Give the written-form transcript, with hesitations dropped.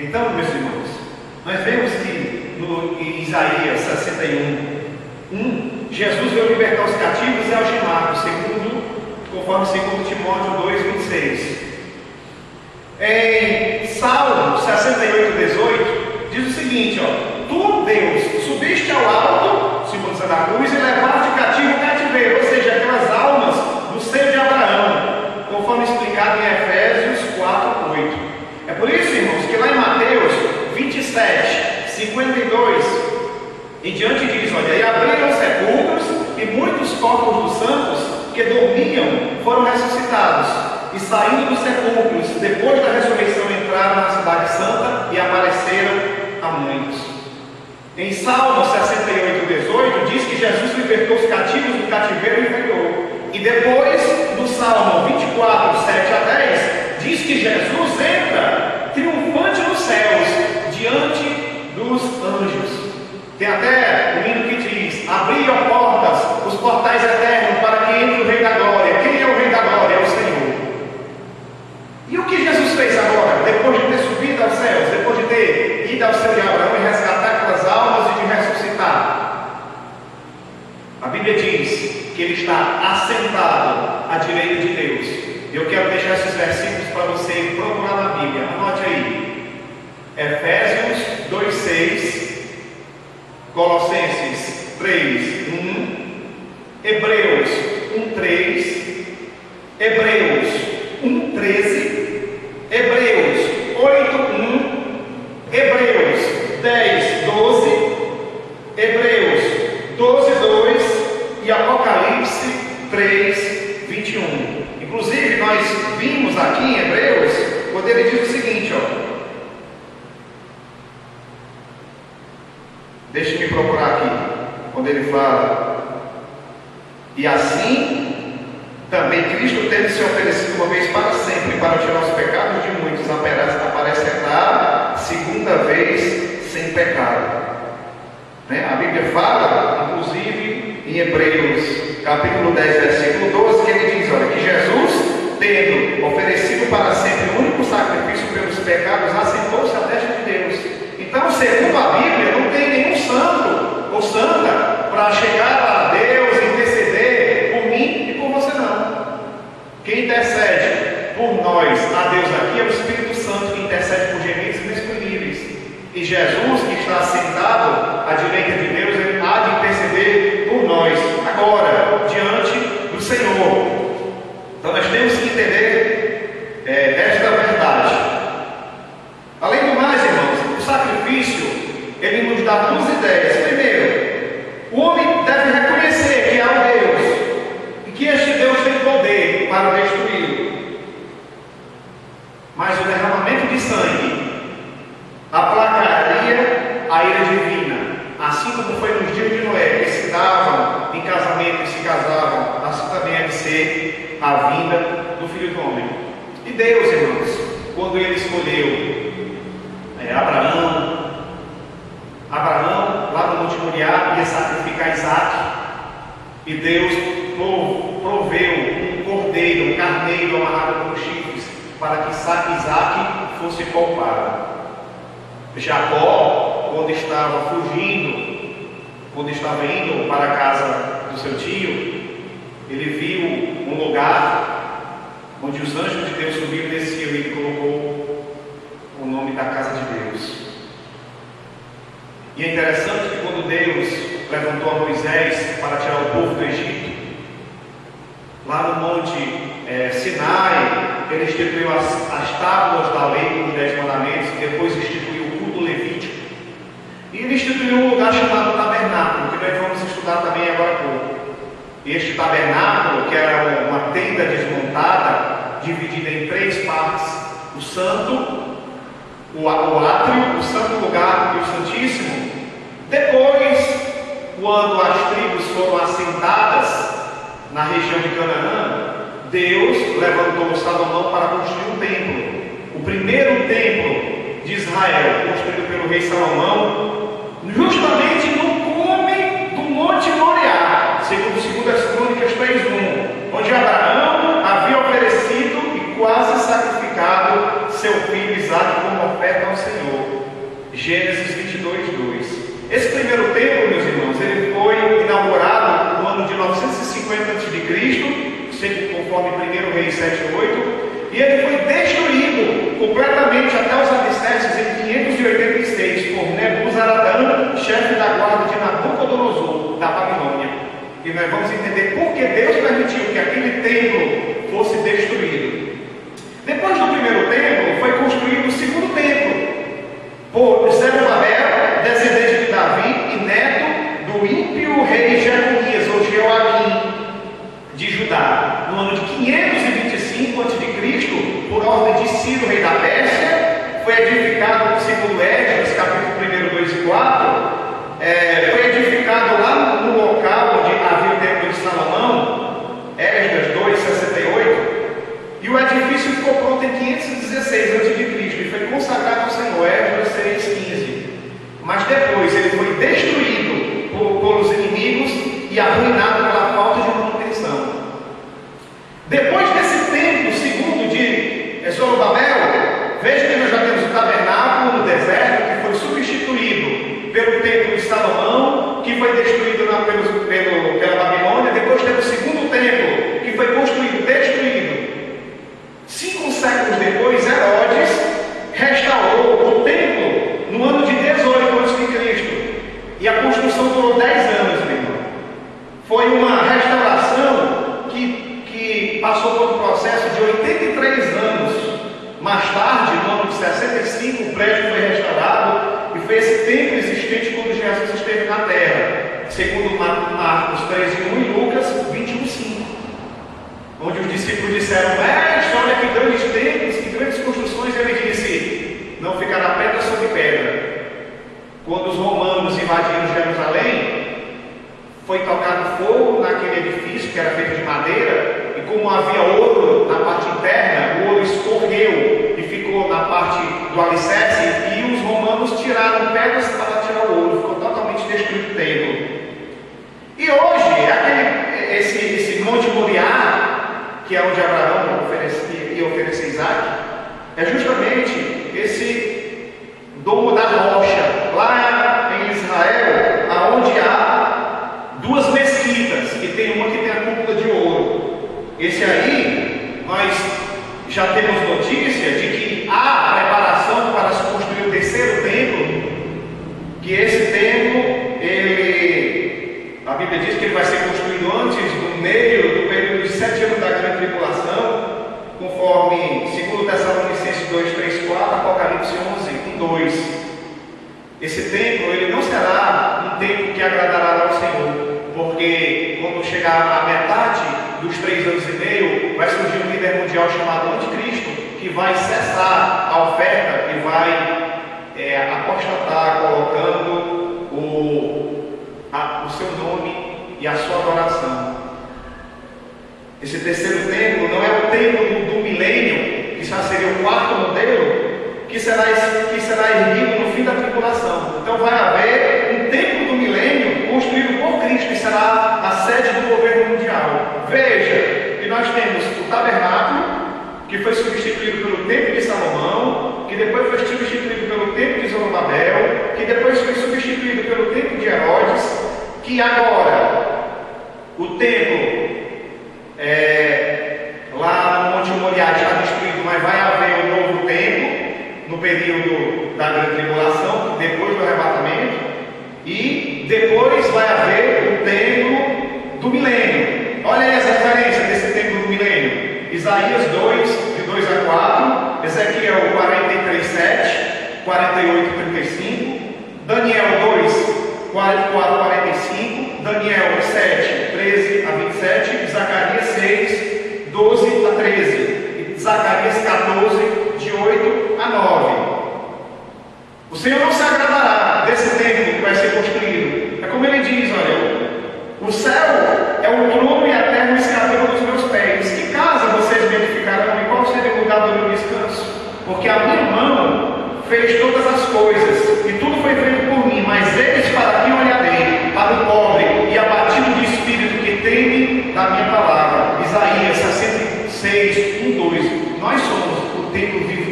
Então, meus irmãos, nós vemos que em Isaías 61, Jesus veio libertar os cativos e algemados, conforme 2 Timóteo 2,26. Em Salmo 68,18, diz o seguinte: tu, Deus, subiste ao alto, simbolizando a cruz, e levaste cativo o cativeiro, ou seja, aquelas almas do seio de Abraão, conforme explicado em Efésios 4,8. É por isso, irmãos, que lá em Mateus 27, 52 em diante diz: olha, e abriram os sepulcros, e muitos corpos dos santos que dormiam foram ressuscitados, e saindo dos sepulcros, depois da ressurreição, entraram na cidade santa e apareceram a muitos. Em Salmo 68,18 diz que Jesus libertou os cativos do cativeiro inferior. E depois do Salmo 24, 7 a 10, diz que Jesus entra triunfante nos céus, diante dos anjos. Tem até o hino que diz: abri, ó portas, os portais eternos, para que entre o Rei da Glória. Quem é o Rei da Glória? É o Senhor. E o que Jesus fez agora, depois de ter subido aos céus, depois de ter ido ao céu de Abraão e resgatar aquelas almas e de ressuscitar? A Bíblia diz que ele está assentado à direita de Deus. Eu quero deixar esses versículos para você procurar na Bíblia. Anote aí: Efésios 2,6, Colossenses 3,1, Hebreus 1,3, Hebreus 1,13, Hebreus 8,1, Hebreus 10,12, Hebreus 12,2 e Apocalipse 3,21. Inclusive, nós vimos aqui em Hebreus, quando ele diz o seguinte, deixe-me procurar aqui, quando ele fala: e assim também Cristo, tendo se oferecido uma vez para sempre para tirar os pecados de muitos, aparece entrar segunda vez sem pecado. A Bíblia fala, inclusive em Hebreus capítulo 10, versículo 12, que ele diz: olha, que Jesus, tendo oferecido para sempre o único sacrifício pelos pecados, assentou-se à destra de Deus. Então, segundo a Bíblia, não tem nenhum santo ou santa para chegar a Deus e interceder por mim e por você, não. Quem intercede por nós a Deus aqui é o Espírito Santo, que intercede por gemidos inexprimíveis. E Jesus, que está sentado à direita de Deus, ele há de interceder por nós agora, diante do Senhor. Então nós temos que entender esta verdade. Além do mais, irmãos, o sacrifício, ele nos dá duas ideias. Primeiro, o homem deve reconhecer que há um Deus e que este Deus tem poder para destruí-lo. Mas o derramamento de sangue aplacaria a ira divina, assim como foi nos dias de Noé, que se davam em casamento e se casavam. Assim também deve ser a vinda do Filho do Homem. E Deus, irmãos, quando ele escolheu Abraão, lá no Monte Moriá, ia sacrificar Isaac, e Deus proveu um cordeiro, um carneiro amarrado com chifres, para que Isaac fosse poupado. Jacó, quando estava indo para a casa do seu tio, ele viu um lugar onde os anjos de Deus subiam e desciam, e ele colocou o nome da casa de Deus. E é interessante que quando Deus levantou a Moisés para tirar o povo do Egito, lá no monte Sinai, ele instituiu as tábuas da lei com os 10 mandamentos, e depois instituiu o culto levítico. E ele instituiu um lugar chamado tabernáculo, que nós vamos estudar também agora há pouco. Este tabernáculo, que era uma tenda desmontada, dividida em 3 partes: o santo, o átrio, o santo lugar e o santíssimo. Depois, quando as tribos foram assentadas na região de Canaã, Deus levantou Salomão para construir um templo. O primeiro templo de Israel, construído pelo rei Salomão, justamente no cume do Monte Moriá, segundo 2 Crônicas 3:1, onde Abraão havia oferecido e quase sacrificado seu filho Isaac como oferta ao Senhor. Gênesis 22:2. Esse primeiro templo, meus irmãos, ele foi inaugurado no ano de 950 a.C., conforme 1 Reis 7:8, e ele foi destruído completamente até os alicerces em 586 por Nebuzaradã, chefe da guarda de Nabucodonosor, da Babilônia. E nós vamos entender por que Deus permitiu que aquele templo fosse destruído. Depois do primeiro templo, foi construído o segundo templo por Zerubabel, descendente de Davi e neto do ímpio rei Jeconias, ou Jeoaquim, de Judá, no ano de 525 a.C., por ordem de Ciro, rei da Pérsia. Foi edificado, segundo Esdras, capítulo 1, 2 e 4, foi edificado lá no local onde havia o templo de Salomão, Esdras 2:68, e o edifício ficou pronto em 516 a.C. e foi consagrado ao Senhor, Esdras 6:15. Mas depois ele foi destruído pelos inimigos e arruinado pela falta de manutenção. Depois desse templo, segundo de Zorobabel, veja que nós já temos o tabernáculo no deserto, que foi substituído pelo templo de Salomão, que foi destruído pela Babilônia. Depois temos o segundo templo, que foi construído, destruído. 5 séculos depois, Herodes restaurou o templo no ano de 18 a.C. E a construção durou 10 anos, meu irmão. Foi uma restauração que passou por um processo de 83 anos. Mais tarde, no ano de 65, o prédio foi restaurado e foi esse templo existente quando Jesus esteve na terra, segundo Marcos 13:1 e Lucas 21:5, onde os discípulos disseram: mestre, olha que grandes templos, que grandes construções. Ele disse: não ficará pedra sobre pedra. Quando os romanos invadiram Jerusalém, foi tocado fogo naquele edifício que era feito de madeira, e como havia ouro na parte interna, o ouro escorreu e ficou na parte do alicerce, e os romanos tiraram pedras para tirar o ouro. Ficou totalmente destruído o templo. E hoje, esse Monte Moriá, que é onde Abraão ia oferecer Isaac, é justamente esse domo da rocha, lá em Israel, aonde há 2 mesquitas, e tem uma que tem a cúpula de ouro. Esse aí, nós já temos notícia de que há preparação para se construir o terceiro templo, que esse templo, a Bíblia diz que ele vai ser construído antes do meio do período de 7 anos da grande tribulação, conforme 2 Tessalonicenses 2:3-4, Apocalipse 11:1-2. Esse templo, ele não será um templo que agradará ao Senhor, porque quando chegar a metade dos 3 anos e meio, vai surgir um líder mundial chamado Anticristo, que vai cessar a oferta e vai apostatar, colocando o seu nome e a sua adoração. Esse terceiro templo não é o templo do milênio, que já seria o 4º modelo, que será erguido no fim da tribulação. Então vai haver um templo do milênio construído por Cristo, que será a sede do governo mundial. Veja que nós temos o tabernáculo, que foi substituído pelo templo de Salomão, que depois foi substituído pelo templo de Zorobabel, que depois foi substituído pelo templo de Herodes, que agora o templo lá no Monte Moriá está destruído, mas vai haver um novo templo no período da grande tribulação, depois do arrebatamento, e depois vai haver o templo do milênio. Olha aí as referências desse templo do milênio: Isaías 2:2-4, Ezequiel 43:7, 48:35, Daniel 2:44-45, Daniel 7:13-27, Zacarias 6:12-13, e Zacarias 14:8-9. O Senhor não se agradará desse templo que vai ser construído. É como ele diz: olha, o céu é o trono e a terra o escabelo dos meus pés. Que casa vocês me edificarão, e qual seria o lugar do meu descanso? Porque a minha mão fez todas as coisas, e tudo foi feito por mim, mas eles para quem olharei, para o pobre e abatido de espírito que teme da minha palavra. Isaías 66:1-2. Nós somos o templo vivo